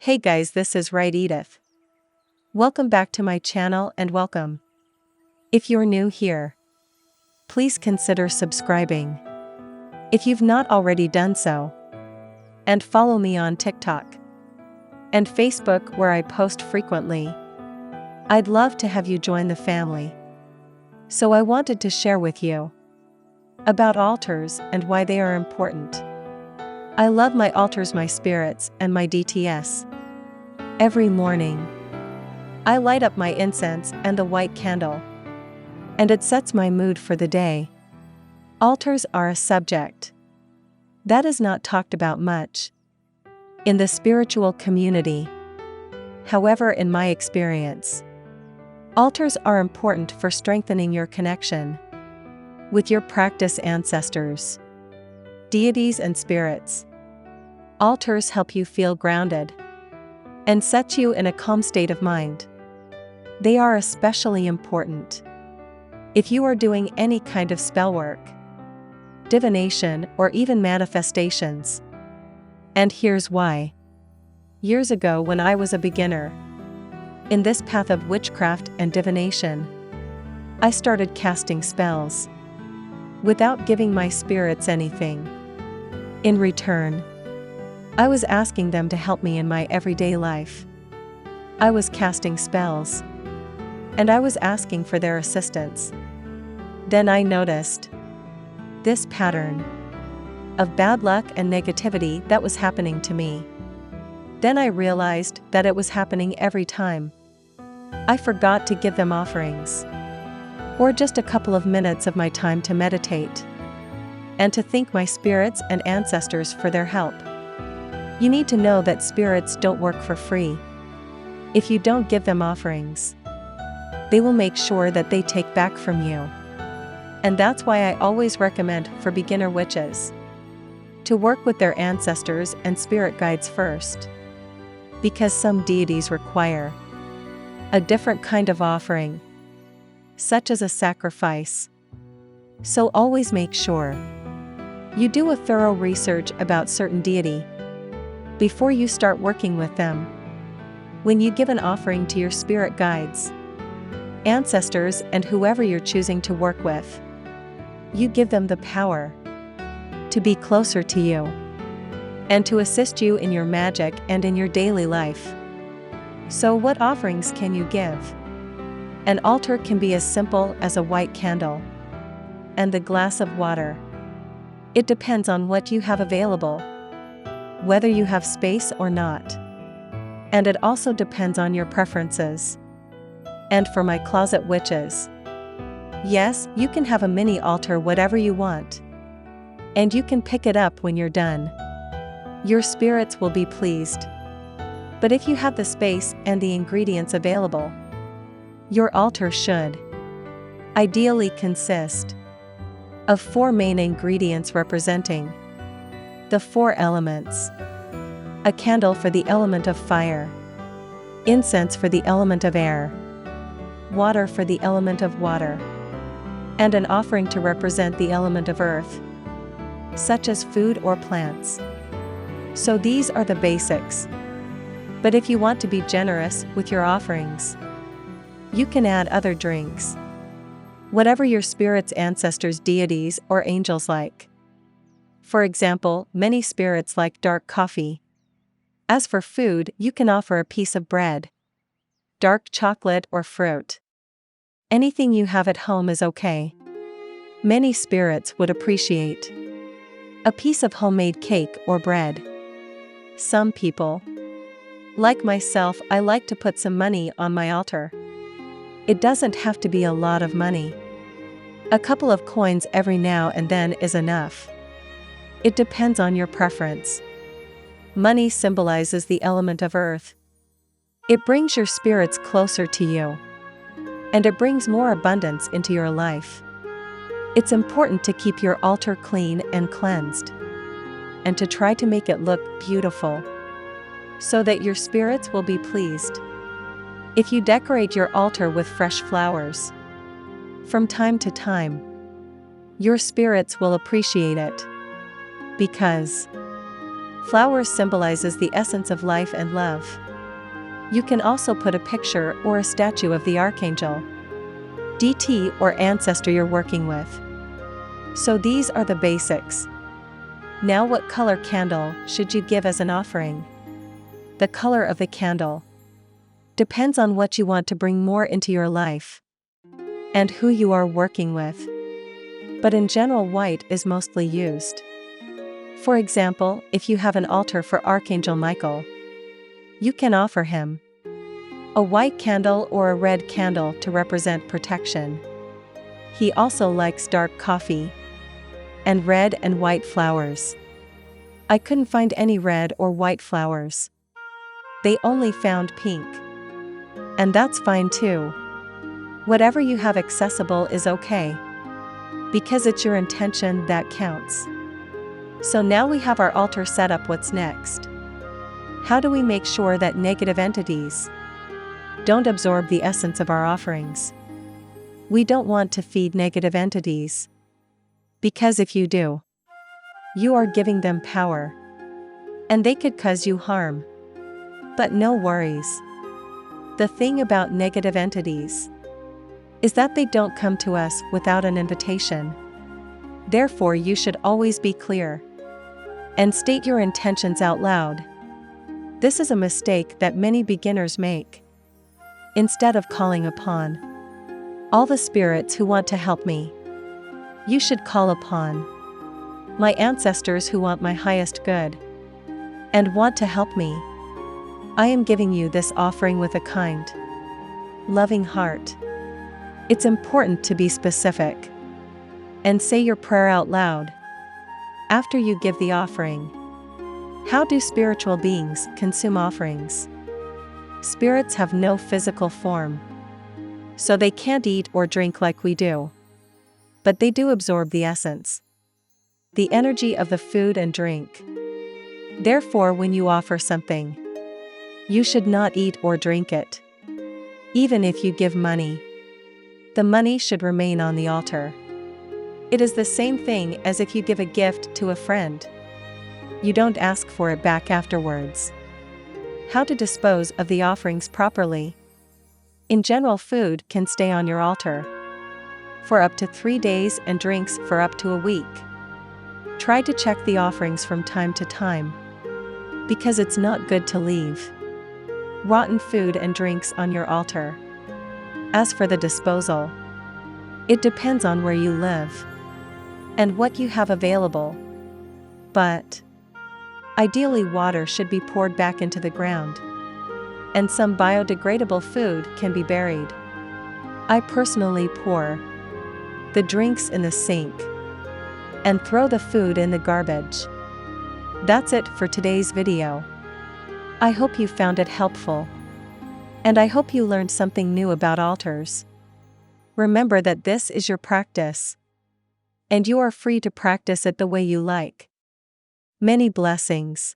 Hey guys, this is Edith. Welcome back to my channel and welcome. If you're new here, please consider subscribing if you've not already done so. And follow me on TikTok and Facebook where I post frequently. I'd love to have you join the family. So I wanted to share with you about altars and why they are important. I love my altars, my spirits, and my DTS. Every morning, I light up my incense and the white candle, and it sets my mood for the day. Altars are a subject that is not talked about much in the spiritual community. However, in my experience, altars are important for strengthening your connection with your practice ancestors, deities, and spirits. Altars help you feel grounded and set you in a calm state of mind. They are especially important if you are doing any kind of spell work, divination, or even manifestations. And here's why. Years ago, when I was a beginner in this path of witchcraft and divination, I started casting spells without giving my spirits anything. In return, I was asking them to help me in my everyday life. I was casting spells, and I was asking for their assistance. Then I noticed this pattern of bad luck and negativity that was happening to me. Then I realized that it was happening every time I forgot to give them offerings, or just a couple of minutes of my time to meditate and to thank my spirits and ancestors for their help. You need to know that spirits don't work for free. If you don't give them offerings, they will make sure that they take back from you. And that's why I always recommend for beginner witches to work with their ancestors and spirit guides first, because some deities require a different kind of offering, such as a sacrifice. So always make sure you do a thorough research about certain deity before you start working with them. When you give an offering to your spirit guides, ancestors, and whoever you're choosing to work with, you give them the power to be closer to you and to assist you in your magic and in your daily life. So what offerings can you give? An altar can be as simple as a white candle and a glass of water. It depends on what you have available, whether you have space or not. And it also depends on your preferences. And for my closet witches, yes, you can have a mini altar, whatever you want. And you can pick it up when you're done. Your spirits will be pleased. But if you have the space and the ingredients available, your altar should ideally consist of 4 main ingredients representing the 4 elements: a candle for the element of fire, incense for the element of air, water for the element of water, and an offering to represent the element of earth, such as food or plants. So these are the basics. But if you want to be generous with your offerings, you can add other drinks, whatever your spirit's ancestors, deities, or angels like. For example, many spirits like dark coffee. As for food, you can offer a piece of bread, dark chocolate, or fruit. Anything you have at home is okay. Many spirits would appreciate a piece of homemade cake or bread. Some people, like myself, I like to put some money on my altar. It doesn't have to be a lot of money. A couple of coins every now and then is enough. It depends on your preference. Money symbolizes the element of earth. It brings your spirits closer to you, and it brings more abundance into your life. It's important to keep your altar clean and cleansed, and to try to make it look beautiful, so that your spirits will be pleased. If you decorate your altar with fresh flowers from time to time, your spirits will appreciate it, because Flowers symbolizes the essence of life and love. You can also put a picture or a statue of the archangel, deity or ancestor you're working with. So these are the basics. Now what color candle should you give as an offering? The color of the candle depends on what you want to bring more into your life and who you are working with. But in general, white is mostly used. For example, if you have an altar for Archangel Michael, you can offer him a white candle or a red candle to represent protection. He also likes dark coffee and red and white flowers. I couldn't find any red or white flowers. They only found pink. And that's fine too. Whatever you have accessible is okay, because it's your intention that counts. So now we have our altar set up. What's next? How do we make sure that negative entities don't absorb the essence of our offerings? We don't want to feed negative entities, because if you do, you are giving them power, and they could cause you harm. But no worries. The thing about negative entities is that they don't come to us without an invitation. Therefore, you should always be clear and state your intentions out loud. This is a mistake that many beginners make. Instead of calling upon all the spirits who want to help me, you should call upon my ancestors who want my highest good and want to help me. I am giving you this offering with a kind, loving heart. It's important to be specific and say your prayer out loud after you give the offering. How do spiritual beings consume offerings? Spirits have no physical form, so they can't eat or drink like we do. But they do absorb the essence, the energy of the food and drink. Therefore, when you offer something, you should not eat or drink it. Even if you give money, the money should remain on the altar. It is the same thing as if you give a gift to a friend. You don't ask for it back afterwards. How to dispose of the offerings properly? In general, food can stay on your altar for up to 3 days and drinks for up to a week. Try to check the offerings from time to time, because it's not good to leave rotten food and drinks on your altar. As for the disposal, it depends on where you live and what you have available. But ideally, water should be poured back into the ground, and some biodegradable food can be buried. I personally pour the drinks in the sink and throw the food in the garbage. That's it for today's video. I hope you found it helpful, and I hope you learned something new about altars. Remember that this is your practice, and you are free to practice it the way you like. Many blessings.